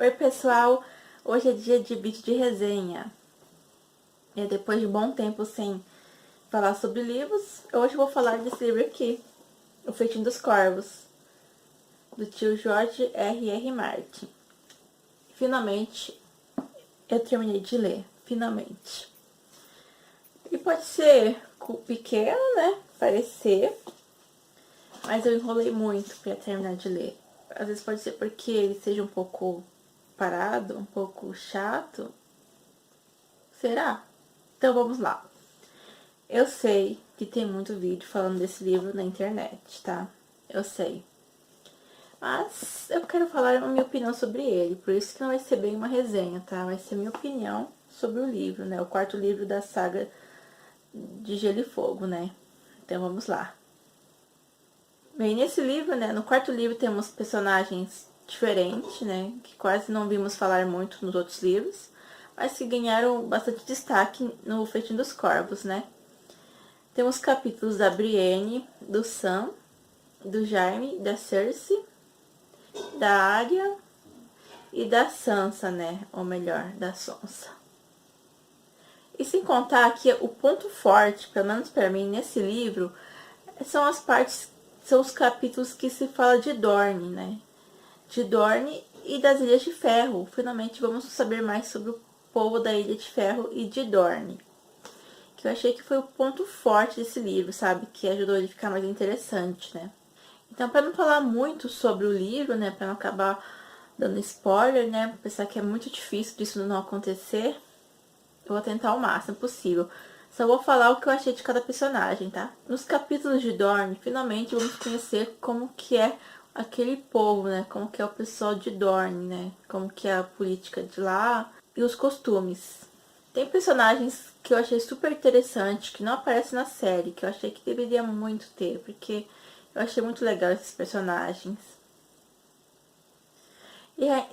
Oi pessoal, hoje é dia de vídeo de resenha. E depois de um bom tempo sem falar sobre livros, hoje eu vou falar desse livro aqui, O Festim dos Corvos, do tio George R.R. Martin. Finalmente eu terminei de ler, finalmente. E pode ser pequeno, né, parecer, mas eu enrolei muito para terminar de ler. Às vezes pode ser porque ele seja um pouco parado, um pouco chato. Será? Então vamos lá. Eu sei que tem muito vídeo falando desse livro na internet, tá? Eu sei. Mas eu quero falar a minha opinião sobre ele, por isso que não vai ser bem uma resenha, tá? Vai ser minha opinião sobre o livro, né? O quarto livro da saga de Gelo e Fogo, né? Então vamos lá. Bem, nesse livro, né? No quarto livro temos personagens diferentes, né? Que quase não vimos falar muito nos outros livros, mas que ganharam bastante destaque no Festim dos Corvos, né? Temos capítulos da Brienne, do Sam, do Jaime, da Cersei, da Arya e da Sansa, né? Ou melhor, da Sonsa. E sem contar que o ponto forte, pelo menos para mim, nesse livro, são as partes, são os capítulos que se fala de Dorne, né? De Dorne e das Ilhas de Ferro. Finalmente vamos saber mais sobre o povo da Ilha de Ferro e de Dorne. Que eu achei que foi o ponto forte desse livro, sabe? Que ajudou ele a ficar mais interessante, né? Então, para não falar muito sobre o livro, né? Para não acabar dando spoiler, né? Pensar que é muito difícil disso não acontecer, eu vou tentar o máximo possível. Só vou falar o que eu achei de cada personagem, tá? Nos capítulos de Dorne, finalmente vamos conhecer como que é aquele povo, né? Como que é o pessoal de Dorne, né? Como que é a política de lá e os costumes. Tem personagens que eu achei super interessante, que não aparecem na série, que eu achei que deveria muito ter, porque eu achei muito legal esses personagens. E a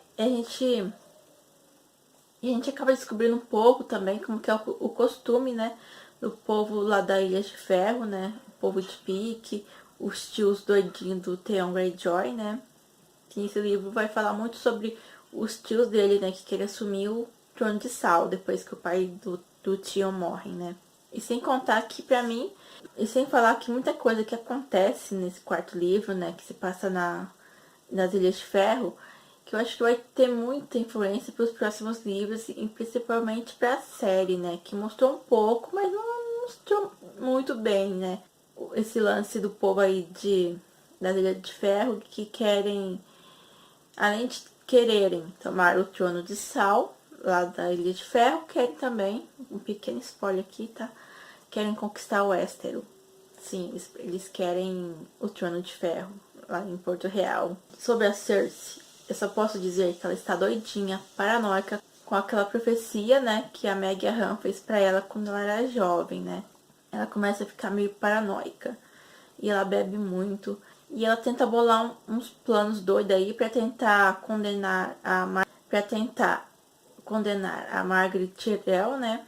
gente acaba descobrindo um pouco também como que é o costume, né, do povo lá da Ilha de Ferro, né, o povo de Pique, os tios doidinhos do Theon Greyjoy, né, que esse livro vai falar muito sobre os tios dele, né, que querem assumir o trono de Sal depois que o pai do Theon morre, né. E sem contar que pra mim, e sem falar que muita coisa que acontece nesse quarto livro, né, que se passa nas Ilhas de Ferro, que eu acho que vai ter muita influência para os próximos livros e principalmente para a série, né, que mostrou um pouco, mas não mostrou muito bem, né, esse lance do povo aí das Ilhas de Ferro que querem, além de quererem tomar o trono de Sal lá da Ilha de Ferro, querem também, um pequeno spoiler aqui, tá? Querem conquistar o Westeros. Sim, eles querem o trono de ferro lá em Porto Real. Sobre a Cersei, eu só posso dizer que ela está doidinha, paranoica com aquela profecia, né, que a Meg Aham fez para ela quando ela era jovem, né? Ela começa a ficar meio paranoica e ela bebe muito e ela tenta bolar uns planos doidos aí para tentar condenar a Margaery Tyrell, né?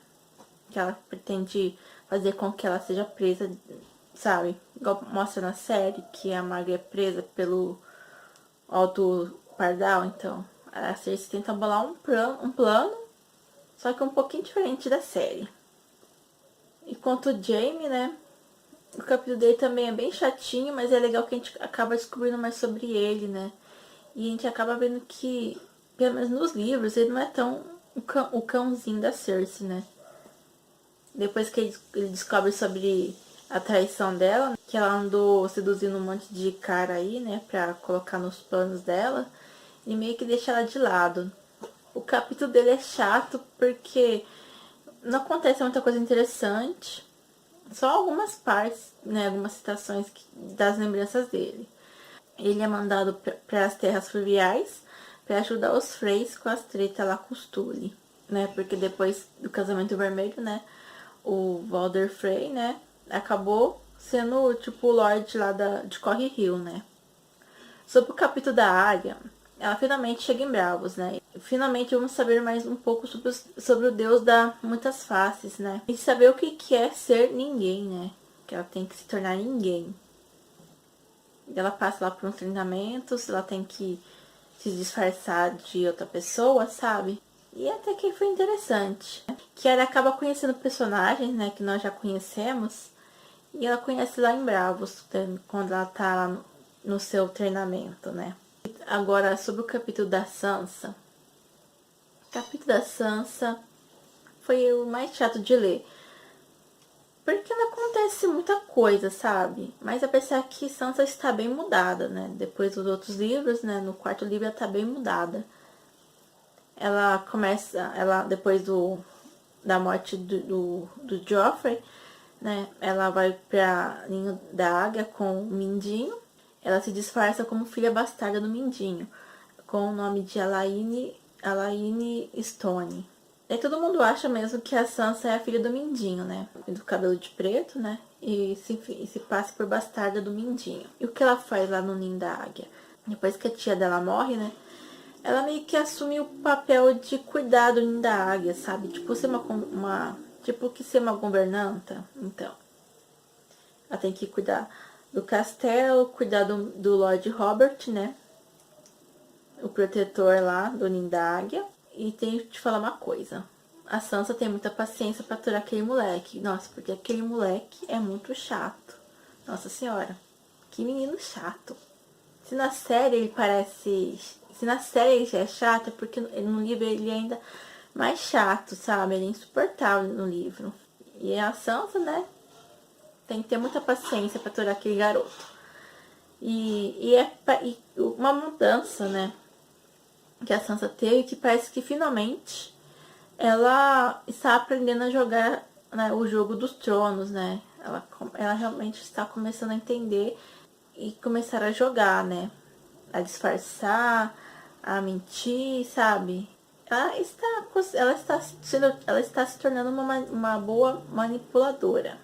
Que ela pretende fazer com que ela seja presa, sabe? Igual mostra na série que a Margaery é presa pelo Alto Pardal, então a Cersei tenta bolar um plano, só que um pouquinho diferente da série. E quanto o Jaime, né? O capítulo dele também é bem chatinho, mas é legal que a gente acaba descobrindo mais sobre ele, né? E a gente acaba vendo que, pelo menos nos livros, ele não é tão o cãozinho da Cersei, né? Depois que ele descobre sobre a traição dela, que ela andou seduzindo um monte de cara aí, né, pra colocar nos planos dela, e meio que deixa ela de lado. O capítulo dele é chato porque não acontece muita coisa interessante, só algumas partes, né, algumas citações das lembranças dele. Ele é mandado para as terras fluviais para ajudar os Freys com as tretas lá com os Tully, né, porque depois do casamento vermelho, né, o Walder Frey, né, acabou sendo tipo o Lorde lá de Corre Hill, né. Sobre o capítulo da Arya, ela finalmente chega em Bravos, né. Finalmente vamos saber mais um pouco sobre o Deus da muitas faces, né. E saber o que é ser ninguém, né. Que ela tem que se tornar ninguém. Ela passa lá por uns treinamentos, ela tem que se disfarçar de outra pessoa, sabe? E até que foi interessante. Que ela acaba conhecendo personagens, né, que nós já conhecemos. E ela conhece lá em Bravos, quando ela tá lá no seu treinamento, né. Agora, sobre o capítulo da Sansa. O capítulo da Sansa foi o mais chato de ler. Porque não acontece muita coisa, sabe? Mas apesar que Sansa está bem mudada, né? Depois dos outros livros, né? No quarto livro ela está bem mudada. Ela começa, depois da morte do Joffrey, né? Ela vai pra Ninho da Águia com o Mindinho. Ela se disfarça como filha bastarda do Mindinho, com o nome de Alaine Stone. E todo mundo acha mesmo que a Sansa é a filha do Mindinho, né? Do cabelo de preto, né? E se passa por bastarda do Mindinho. E o que ela faz lá no Ninho da Águia? Depois que a tia dela morre, né? Ela meio que assume o papel de cuidar do Ninho da Águia, sabe? Tipo, ser ser uma governanta. Então, ela tem que cuidar do castelo, cuidar do Lord Robert, né? O protetor lá do Ninho da Águia. E tenho que te falar uma coisa. A Sansa tem muita paciência pra aturar aquele moleque. Nossa, porque aquele moleque é muito chato. Nossa senhora. Que menino chato. Se na série ele parece... Se na série ele já é chato, é porque no livro ele é ainda mais chato, sabe? Ele é insuportável no livro. E a Sansa, né? Tem que ter muita paciência pra aturar aquele garoto. E uma mudança, né? Que a Sansa teve, que parece que finalmente ela está aprendendo a jogar, né, o jogo dos tronos, né? Ela realmente está começando a entender e começar a jogar, né? A disfarçar, a mentir, sabe? Ela está se tornando uma boa manipuladora.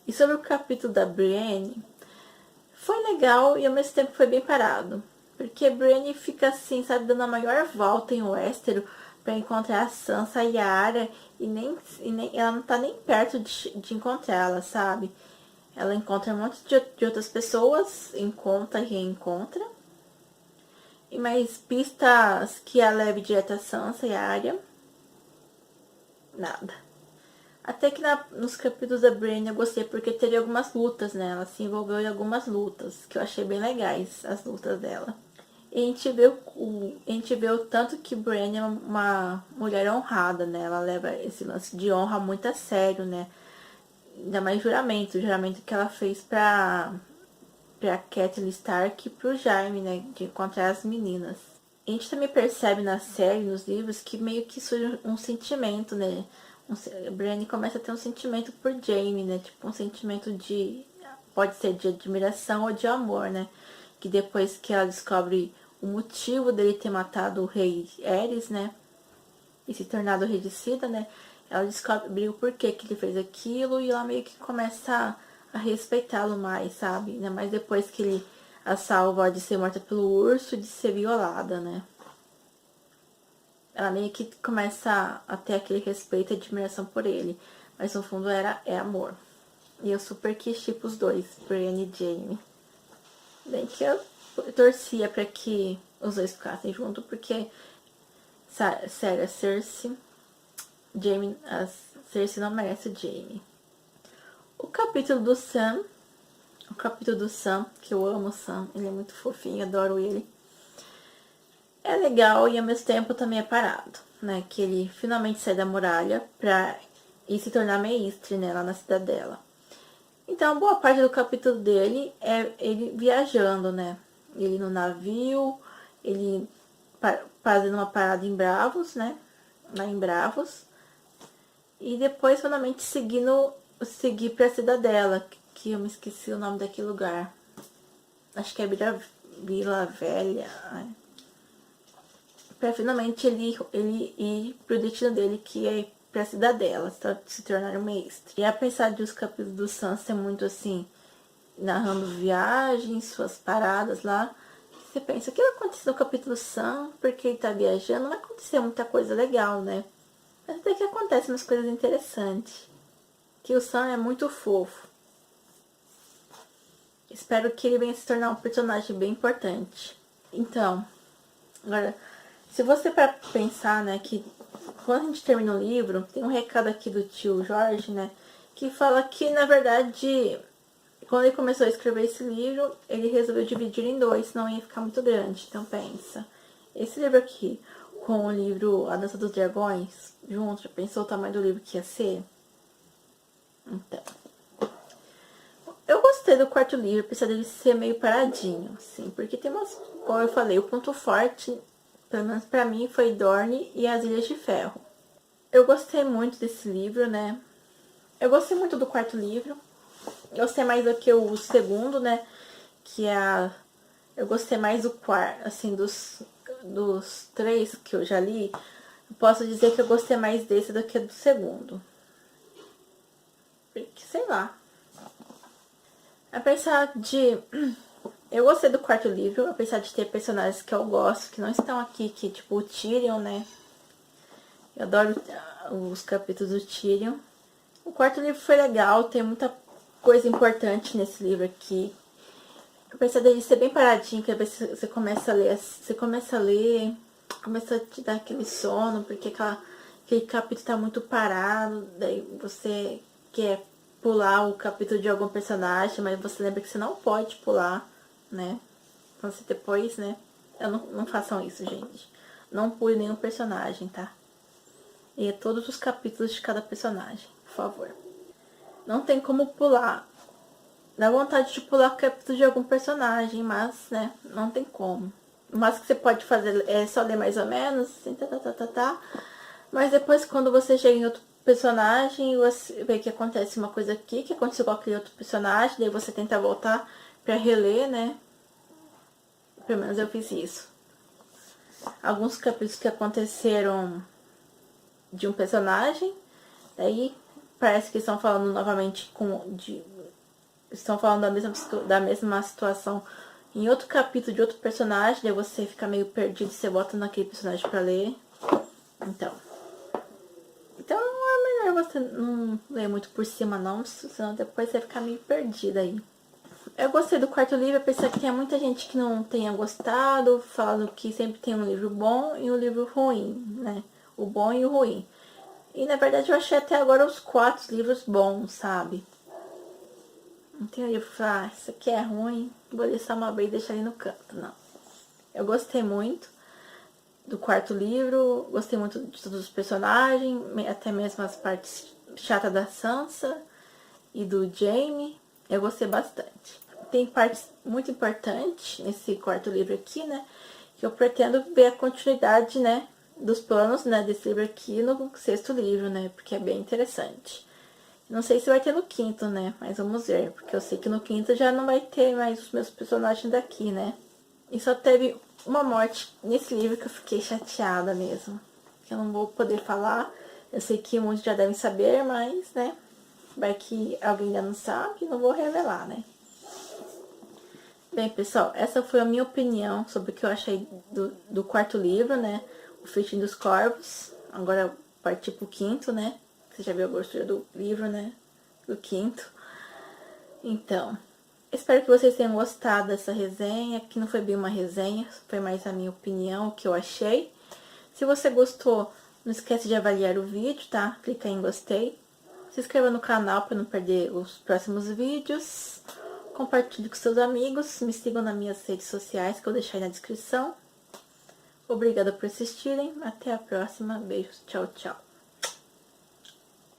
E sobre o capítulo da Brienne, foi legal e ao mesmo tempo foi bem parado. Porque Brienne fica assim, sabe, dando a maior volta em Westeros pra encontrar a Sansa e a Arya e ela não tá nem perto de encontrá-la, sabe? Ela encontra um monte de outras pessoas, encontra e reencontra. E mais pistas que a leve direto a Sansa e a Arya. Nada. Até que nos capítulos da Brienne eu gostei porque teve algumas lutas, né? Ela se envolveu em algumas lutas, que eu achei bem legais, as lutas dela. E a gente vê o tanto que Brienne é uma mulher honrada, né? Ela leva esse lance de honra muito a sério, né? Ainda mais o juramento que ela fez pra Catelyn Stark e pro Jaime, né? De encontrar as meninas. A gente também percebe na série, nos livros, que meio que surge um sentimento, né? Brienne começa a ter um sentimento por Jaime, né? Tipo, um sentimento de... Pode ser de admiração ou de amor, né? Que depois que ela descobre o motivo dele ter matado o rei Aerys, né? E se tornado o rei de Sida, né? Ela descobre o porquê que ele fez aquilo e ela meio que começa a respeitá-lo mais, sabe? Ainda mais depois que ele a salva de ser morta pelo urso e de ser violada, né? Ela meio que começa a ter aquele respeito e admiração por ele. Mas no fundo é amor. E eu super quis tipo os dois, Brienne e Jaime. Bem que eu torcia pra que os dois ficassem juntos, porque, sério, a Cersei não merece o Jaime. O capítulo do Sam, que eu amo o Sam, ele é muito fofinho, adoro ele. É legal e ao mesmo tempo também é parado, né? Que ele finalmente sai da muralha pra ir se tornar mestre, né? Lá na cidadela. Então, boa parte do capítulo dele é ele viajando, né? Ele no navio, ele fazendo uma parada em Bravos, né? Lá em Bravos. E depois, finalmente, seguir pra cidadela, que eu me esqueci o nome daquele lugar. Acho que é Vila Velha. Pra finalmente ele ir pro destino dele, que é pra cidadela, se tornar um mestre. E apesar de os capítulos do Sam ser muito assim, narrando viagens, suas paradas lá, você pensa, o que vai acontecer no capítulo Sam? Porque ele tá viajando, não vai acontecer muita coisa legal, né? Mas até que acontecem umas coisas interessantes. Que o Sam é muito fofo. Espero que ele venha se tornar um personagem bem importante. Então, Agora, se você para pensar, né, que quando a gente termina o livro, tem um recado aqui do tio Jorge, né, que fala que, na verdade, quando ele começou a escrever esse livro, ele resolveu dividir em dois, senão ia ficar muito grande. Então pensa, esse livro aqui, com o livro A Dança dos Dragões, junto, já pensou o tamanho do livro que ia ser? Então, eu gostei do quarto livro, apesar dele ser meio paradinho, assim, porque tem umas, como eu falei, o ponto forte, pelo menos pra mim, foi Dorne e as Ilhas de Ferro. Eu gostei muito desse livro, né? Eu gostei muito do quarto livro. Gostei mais do que o segundo, né? Que é a... Eu gostei mais do quarto, assim, dos três que eu já li. Eu posso dizer que eu gostei mais desse do que do segundo. Porque, sei lá. Apesar de... Eu gostei do quarto livro, apesar de ter personagens que eu gosto, que não estão aqui, que tipo o Tyrion, né? Eu adoro os capítulos do Tyrion. O quarto livro foi legal, tem muita coisa importante nesse livro aqui. Apesar dele ser bem paradinho, que às vezes você começa a ler, começa a te dar aquele sono, porque aquele capítulo tá muito parado, daí você quer pular o capítulo de algum personagem, mas você lembra que você não pode pular, né? Então você depois, né? Não façam isso, gente. Não pule nenhum personagem, tá? E todos os capítulos de cada personagem, por favor. Não tem como pular. Dá vontade de pular o capítulo de algum personagem, mas, né, não tem como. O máximo que você pode fazer é só ler mais ou menos, assim, tá. Mas depois, quando você chega em outro personagem, você vê que acontece uma coisa aqui, que aconteceu com aquele outro personagem, daí você tenta voltar pra reler, né? Pelo menos eu fiz isso. Alguns capítulos que aconteceram de um personagem, daí parece que estão falando novamente estão falando da mesma situação em outro capítulo de outro personagem, daí você fica meio perdido e você bota naquele personagem pra ler. Então é melhor você não ler muito por cima não, senão depois você fica meio perdido aí. Eu gostei do quarto livro, apesar que tem muita gente que não tenha gostado, falando que sempre tem um livro bom e um livro ruim, né? O bom e o ruim. E na verdade eu achei até agora os 4 livros bons, sabe? Não tem livro que falar, isso aqui é ruim, vou ler só uma vez e deixar ali no canto, não. Eu gostei muito do quarto livro, gostei muito de todos os personagens, até mesmo as partes chatas da Sansa e do Jaime, eu gostei bastante. Tem partes muito importantes nesse quarto livro aqui, né, que eu pretendo ver a continuidade, né, dos planos, né, desse livro aqui no 6º livro, né, porque é bem interessante. Não sei se vai ter no 5º, né, mas vamos ver, porque eu sei que no 5º já não vai ter mais os meus personagens daqui, né. E só teve uma morte nesse livro que eu fiquei chateada mesmo. Que eu não vou poder falar. Eu sei que muitos já devem saber, mas, né, vai que alguém ainda não sabe, não vou revelar, né. Bem, pessoal, essa foi a minha opinião sobre o que eu achei do quarto livro, né, O Festim dos Corvos. Agora eu parti pro 5º, né. Você já viu a grossura do livro, né, do 5º. Então, espero que vocês tenham gostado dessa resenha, que não foi bem uma resenha, foi mais a minha opinião, o que eu achei. Se você gostou, não esquece de avaliar o vídeo, tá? Clica em gostei. Se inscreva no canal para não perder os próximos vídeos. Compartilhe com seus amigos, me sigam nas minhas redes sociais que eu deixei na descrição. Obrigada por assistirem, até a próxima, beijos, tchau, tchau.